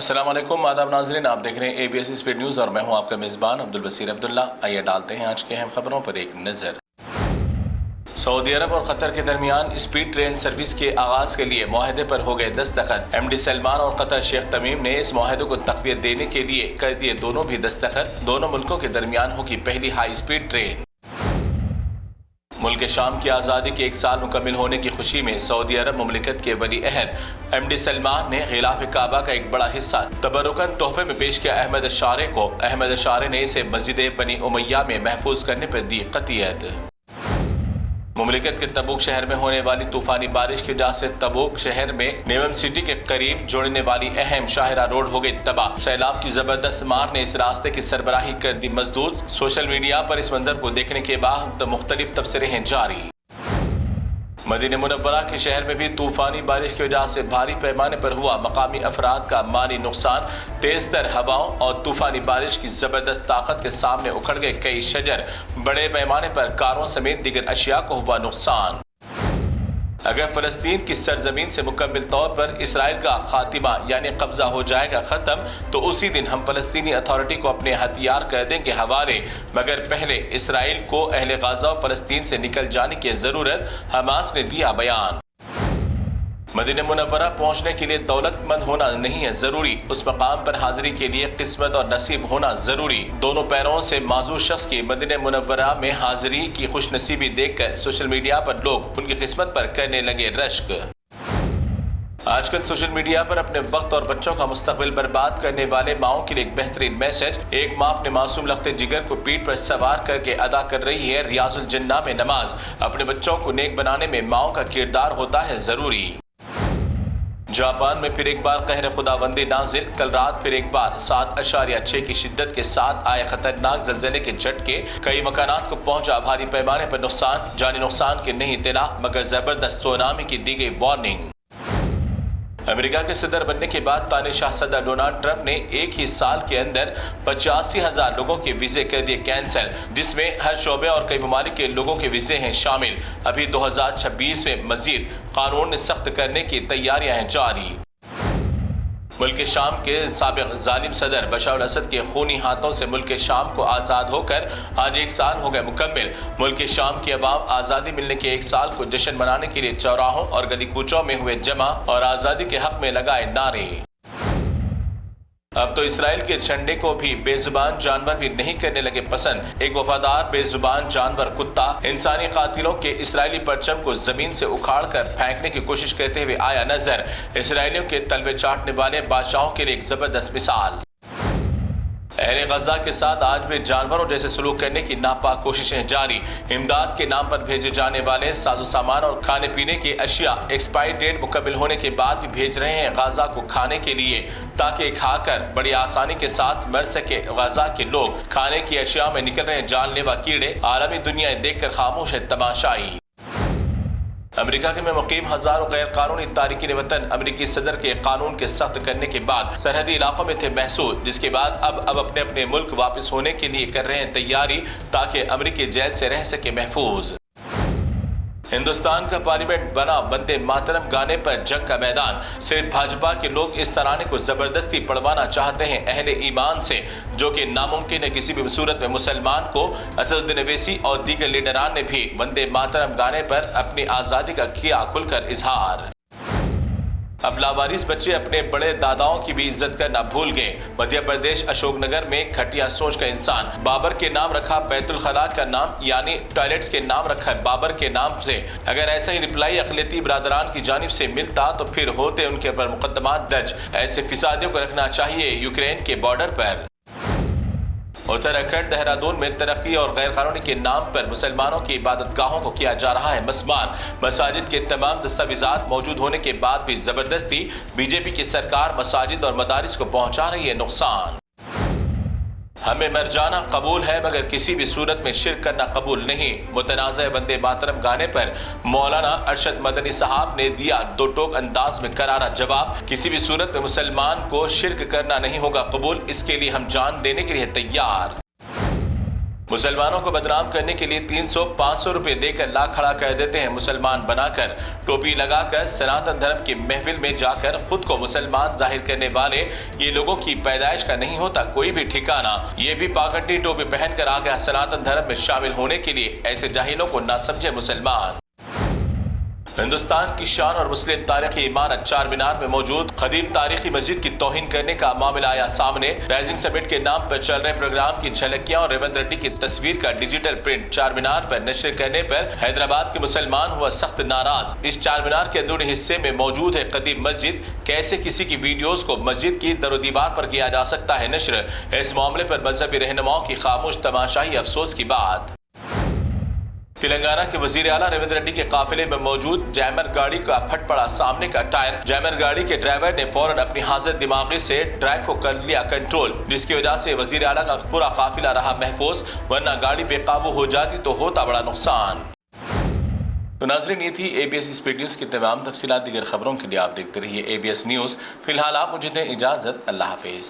السلام علیکم، آداب ناظرین، آپ دیکھ رہے ہیں ABS اسپیڈ نیوز اور میں ہوں آپ کا میزبان عبدالبصیر عبداللہ۔ آئیے ڈالتے ہیں آج کے اہم خبروں پر ایک نظر۔ سعودی عرب اور قطر کے درمیان اسپیڈ ٹرین سروس کے آغاز کے لیے معاہدے پر ہو گئے دستخط۔ MD سلمان اور قطر شیخ تمیم نے اس معاہدے کو تقویت دینے کے لیے کر دیے دونوں بھی دستخط۔ دونوں ملکوں کے درمیان ہوگی پہلی ہائی اسپیڈ ٹرین۔ ملک شام کی آزادی کے 1 سال مکمل ہونے کی خوشی میں سعودی عرب مملکت کے ولی عہد MD سلمان نے غلاف کعبہ کا ایک بڑا حصہ تبرکاً تحفے میں پیش کیا احمد الشارع کو۔ احمد الشارع نے اسے مسجد بنی امیہ میں محفوظ کرنے پر دی قطعیت۔ مملکت کے تبوک شہر میں ہونے والی طوفانی بارش کی وجہ سے تبوک شہر میں نیوم سٹی کے قریب جوڑنے والی اہم شاہراہ روڈ ہو گئی تباہ۔ سیلاب کی زبردست مار نے اس راستے کی سربراہی کر دی مسدود۔ سوشل میڈیا پر اس منظر کو دیکھنے کے بعد مختلف تبصرے ہیں جاری۔ مدینہ منورہ کے شہر میں بھی طوفانی بارش کی وجہ سے بھاری پیمانے پر ہوا مقامی افراد کا مالی نقصان۔ تیز تر ہواؤں اور طوفانی بارش کی زبردست طاقت کے سامنے اکھڑ گئے کئی شجر۔ بڑے پیمانے پر کاروں سمیت دیگر اشیاء کو ہوا نقصان۔ اگر فلسطین کی سرزمین سے مکمل طور پر اسرائیل کا خاتمہ یعنی قبضہ ہو جائے گا ختم، تو اسی دن ہم فلسطینی اتھارٹی کو اپنے ہتھیار کر دیں گے حوالے، مگر پہلے اسرائیل کو اہل غزہ و فلسطین سے نکل جانے کی ضرورت، حماس نے دیا بیان۔ مدینہ منورہ پہنچنے کے لیے دولت مند ہونا نہیں ہے ضروری، اس مقام پر حاضری کے لیے قسمت اور نصیب ہونا ضروری۔ دونوں پیروں سے معذور شخص کی مدینہ منورہ میں حاضری کی خوش نصیبی دیکھ کر سوشل میڈیا پر لوگ ان کی قسمت پر کرنے لگے رشک۔ آج کل سوشل میڈیا پر اپنے وقت اور بچوں کا مستقبل برباد کرنے والے ماؤں کے لیے ایک بہترین میسج۔ ایک ماں اپنے معصوم لخت جگر کو پیٹھ پر سوار کر کے ادا کر رہی ہے ریاض الجنہ میں نماز۔ اپنے بچوں کو نیک بنانے میں ماؤں کا کردار ہوتا ہے ضروری۔ جاپان میں پھر ایک بار قہر خداوندی نازل۔ کل رات پھر ایک بار 7.6 کی شدت کے ساتھ آئے خطرناک زلزلے کے جھٹکے۔ کئی مکانات کو پہنچا بھاری پیمانے پر نقصان۔ جانی نقصان کی نہیں اطلاع، مگر زبردست سونامی کی دی گئی وارننگ۔ امریکہ کے صدر بننے کے بعد تانشاہ صدر ڈونلڈ ٹرمپ نے ایک ہی سال کے اندر 85,000 لوگوں کے ویزے کر دیے کینسل، جس میں ہر شعبے اور کئی ممالک کے لوگوں کے ویزے ہیں شامل۔ ابھی 2026 میں مزید قانون سخت کرنے کی تیاریاں ہیں جاری۔ ملک شام کے سابق ظالم صدر بشار الاسد کے خونی ہاتھوں سے ملک شام کو آزاد ہو کر آج 1 سال ہو گئے مکمل۔ ملک شام کی عوام آزادی ملنے کے 1 سال کو جشن منانے کے لیے چوراہوں اور گلی کوچوں میں ہوئے جمع اور آزادی کے حق میں لگائے نعرے۔ اب تو اسرائیل کے جھنڈے کو بھی بے زبان جانور بھی نہیں کرنے لگے پسند۔ ایک وفادار بے زبان جانور کتا انسانی قاتلوں کے اسرائیلی پرچم کو زمین سے اکھاڑ کر پھینکنے کی کوشش کرتے ہوئے آیا نظر۔ اسرائیلیوں کے تلوے چاٹنے والے بادشاہوں کے لیے ایک زبردست مثال۔ اہل غزہ کے ساتھ آج بھی جانوروں جیسے سلوک کرنے کی ناپاک کوششیں جاری۔ امداد کے نام پر بھیجے جانے والے ساز و سامان اور کھانے پینے کی اشیاء ایکسپائری ڈیٹ مکمل ہونے کے بعد بھی بھیج رہے ہیں غزہ کو کھانے کے لیے، تاکہ کھا کر بڑی آسانی کے ساتھ مر سکے غزہ کے لوگ۔ کھانے کی اشیاء میں نکل رہے جان لیوا کیڑے، عالمی دنیا دیکھ کر خاموش ہے تماشائی۔ امریکہ میں مقیم ہزاروں غیر قانونی تارکین وطن امریکی صدر کے قانون کے سخت کرنے کے بعد سرحدی علاقوں میں تھے محسوس، جس کے بعد اب اپنے ملک واپس ہونے کے لیے کر رہے ہیں تیاری، تاکہ امریکی جیل سے رہ سکے محفوظ۔ ہندوستان کا پارلیمنٹ بنا وندے ماترم گانے پر جنگ کا میدان۔ صرف بھاجپا کے لوگ اس ترانے کو زبردستی پڑھوانا چاہتے ہیں اہل ایمان سے، جو کہ ناممکن ہے کسی بھی صورت میں۔ مسلمان کو اسد الدین اویسی اور دیگر لیڈران نے بھی وندے ماترم گانے پر اپنی آزادی کا کیا کھل کر اظہار۔ اب لاوارث بچے اپنے بڑے داداؤں کی بھی عزت کرنا بھول گئے۔ مدھیہ پردیش اشوک نگر میں گھٹیا سوچ کا انسان، بابر کے نام رکھا بیت الخلاء کا نام، یعنی ٹوائلٹس کے نام رکھا ہے بابر کے نام سے۔ اگر ایسا ہی رپلائی اقلیتی برادران کی جانب سے ملتا تو پھر ہوتے ان کے پر مقدمات درج۔ ایسے فسادیوں کو رکھنا چاہیے یوکرین کے بارڈر پر۔ اتراکھنڈ دہرادون میں ترقی اور غیر قانونی کے نام پر مسلمانوں کی عبادت گاہوں کو کیا جا رہا ہے مسمار۔ مساجد کے تمام دستاویزات موجود ہونے کے بعد بھی زبردستی BJP کی سرکار مساجد اور مدارس کو پہنچا رہی ہے نقصان۔ ہمیں مر جانا قبول ہے، مگر کسی بھی صورت میں شرک کرنا قبول نہیں۔ متنازع وندے ماترم گانے پر مولانا ارشد مدنی صاحب نے دیا 2 ٹوک انداز میں کرارا جواب۔ کسی بھی صورت میں مسلمان کو شرک کرنا نہیں ہوگا قبول، اس کے لیے ہم جان دینے کے لیے تیار۔ مسلمانوں کو بدنام کرنے کے لیے 300-500 روپے دے کر لا کھڑا کر دیتے ہیں، مسلمان بنا کر ٹوپی لگا کر سناتن دھرم کی محفل میں جا کر خود کو مسلمان ظاہر کرنے والے یہ لوگوں کی پیدائش کا نہیں ہوتا کوئی بھی ٹھکانہ۔ یہ بھی پاگنڈی ٹوپی پہن کر آ گیا سناتن دھرم میں شامل ہونے کے لیے، ایسے جاہلوں کو نہ سمجھے مسلمان۔ ہندوستان کی شان اور مسلم تاریخی عمارت چار مینار میں موجود قدیم تاریخی مسجد کی توہین کرنے کا معاملہ آیا سامنے۔ رائزنگ سمٹ کے نام پر چل رہے پروگرام کی جھلکیاں اور ریونت ریڈی کی تصویر کا ڈیجیٹل پرنٹ چار مینار پر نشر کرنے پر حیدرآباد کے مسلمان ہوا سخت ناراض۔ اس چار مینار کے اندرونی حصے میں موجود ہے قدیم مسجد، کیسے کسی کی ویڈیوز کو مسجد کی در و دیوار پر کیا جا سکتا ہے نشر؟ اس معاملے پر مذہبی رہنماؤں کی خاموش تماشائی افسوس کی بات۔ تلنگانہ کے وزیر اعلیٰ ریونت ریڈی کے قافلے میں موجود جیمر گاڑی کا پھٹ پڑا سامنے کا ٹائر۔ جیمر گاڑی کے ڈرائیور نے فوراً اپنی حاضر دماغی سے ڈرائیو کو کر لیا کنٹرول، جس کی وجہ سے وزیر اعلیٰ کا پورا قافلہ رہا محفوظ، ورنہ گاڑی بے قابو ہو جاتی تو ہوتا بڑا نقصان۔ تو ناظرین، یہ تھی ABS اسپیڈ نیوز کی تمام تفصیلات۔ دیگر خبروں کے لیے آپ دیکھتے رہیے ABS نیوز۔ فی الحال آپ مجھے دیں اجازت، اللہ حافظ۔